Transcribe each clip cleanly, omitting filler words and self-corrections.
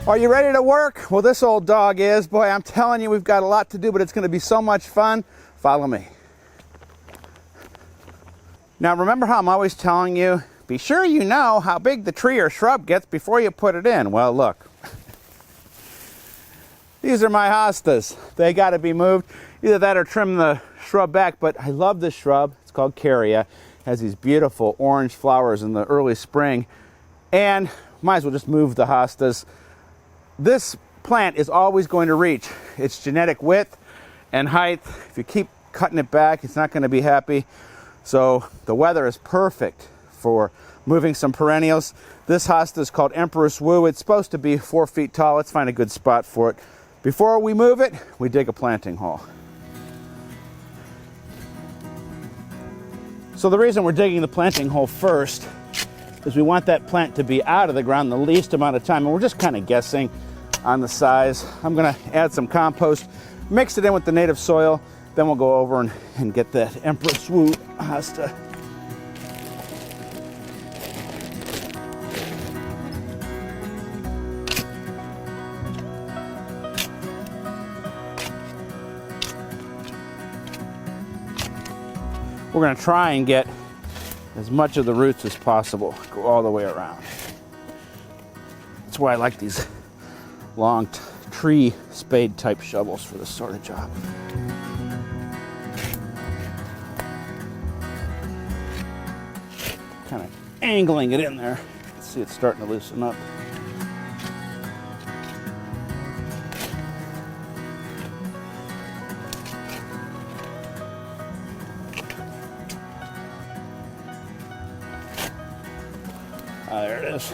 Are you ready to work? Well, this old dog is. Boy, I'm telling you, we've got a lot to do, but it's going to be so much fun. Follow me. Now, remember how I'm always telling you, be sure you know how big the tree or shrub gets before you put it in. Well, look. These are my hostas. They got to be moved. Either that or trim the shrub back, but I love this shrub. It's called Caria. It has these beautiful orange flowers in the early spring, and might as well just move the hostas. This plant is always going to reach its genetic width and height. If you keep cutting it back, it's not going to be happy. So the weather is perfect for moving some perennials. This hosta is called Empress Wu. It's supposed to be 4 feet tall. Let's find a good spot for it. Before we move it, we dig a planting hole. So the reason we're digging the planting hole first is we want that plant to be out of the ground the least amount of time, and we're just kind of guessing on the size. I'm going to add some compost, mix it in with the native soil, then we'll go over and get that Empress Wu hosta. We're going to try and get as much of the roots as possible, go all the way around. That's why I like these long tree spade type shovels for this sort of job. Kind of angling it in there. See, it's starting to loosen up. There it is.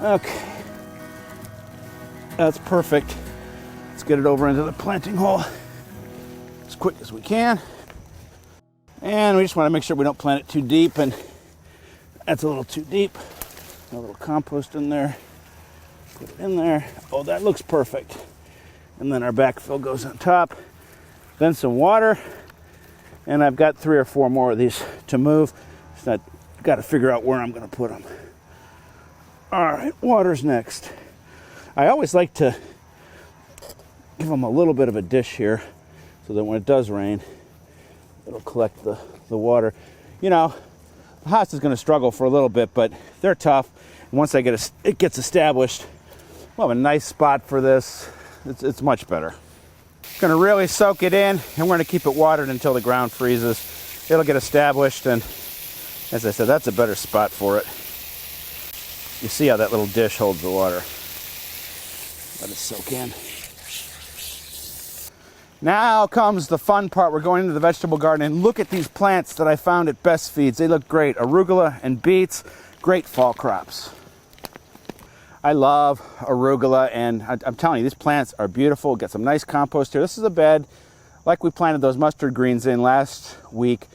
Okay. That's perfect. Let's get it over into the planting hole as quick as we can. And we just want to make sure we don't plant it too deep, and that's a little too deep. A little compost in there. Put it in there. Oh, that looks perfect. And then our backfill goes on top. Then some water. And I've got 3 or 4 more of these to move. So I've got to figure out where I'm going to put them. All right, water's next. I always like to give them a little bit of a dish here so that when it does rain, it'll collect the water. You know, the hosta's going to struggle for a little bit, but they're tough. And once it gets established, we'll have a nice spot for this. It's much better. Going to really soak it in, and we're going to keep it watered until the ground freezes. It'll get established, and as I said, that's a better spot for it. You see how that little dish holds the water. Let it soak in. Now comes the fun part. We're going into the vegetable garden, and look at these plants that I found at Best Feeds. They look great. Arugula and beets, great fall crops. I love arugula, and I'm telling you, these plants are beautiful. Get some nice compost here. This is a bed like we planted those mustard greens in last week.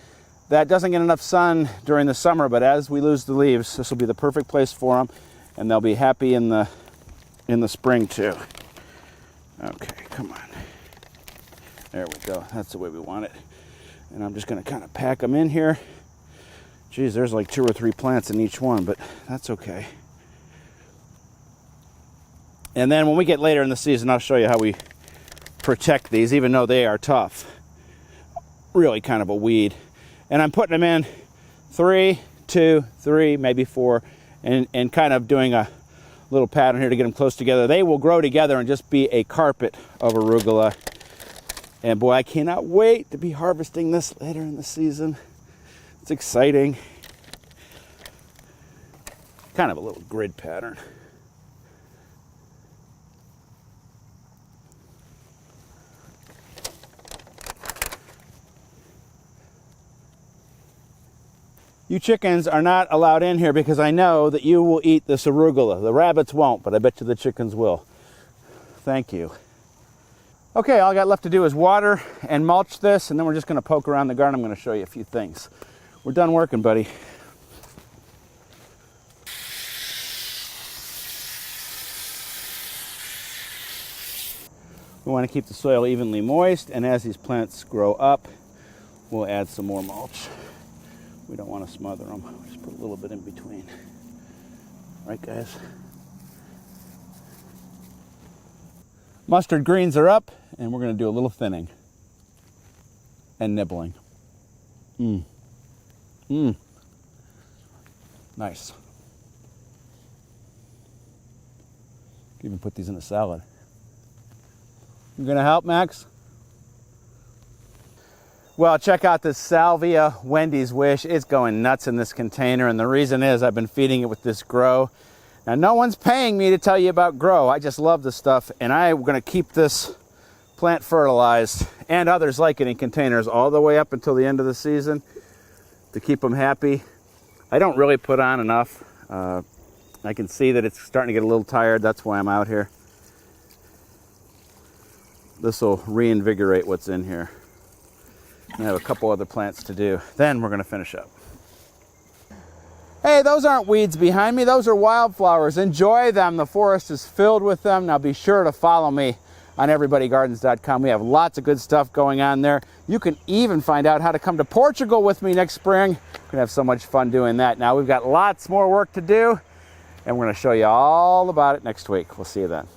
That doesn't get enough sun during the summer, but as we lose the leaves, this will be the perfect place for them, and they'll be happy in the spring too. Okay, come on. There we go. That's the way we want it. And I'm just going to kind of pack them in here. Geez, there's like 2 or 3 plants in each one, but that's okay. And then when we get later in the season, I'll show you how we protect these, even though they are tough. Really kind of a weed. And I'm putting them in 3, 2, 3, maybe 4, and kind of doing a little pattern here to get them close together. They will grow together and just be a carpet of arugula. And boy, I cannot wait to be harvesting this later in the season. It's exciting. Kind of a little grid pattern. You chickens are not allowed in here because I know that you will eat this arugula. The rabbits won't, but I bet you the chickens will. Thank you. Okay, all I got left to do is water and mulch this, and then we're just going to poke around the garden. I'm going to show you a few things. We're done working, buddy. We want to keep the soil evenly moist, and as these plants grow up, we'll add some more mulch. We don't want to smother them. We'll just put a little bit in between. Right, guys? Mustard greens are up, and we're going to do a little thinning and nibbling. Nice. Even put these in a salad. You gonna help, Max? Well, check out this salvia Wendy's Wish. It's going nuts in this container, and the reason is I've been feeding it with this grow. Now, no one's paying me to tell you about grow. I just love this stuff, and I'm gonna keep this plant fertilized and others like it in containers all the way up until the end of the season to keep them happy. I don't really put on enough. I can see that it's starting to get a little tired. That's why I'm out here. This will reinvigorate what's in here. I have a couple other plants to do. Then we're going to finish up. Hey, those aren't weeds behind me. Those are wildflowers. Enjoy them. The forest is filled with them. Now be sure to follow me on everybodygardens.com. We have lots of good stuff going on there. You can even find out how to come to Portugal with me next spring. We're going to have so much fun doing that. Now we've got lots more work to do, and we're going to show you all about it next week. We'll see you then.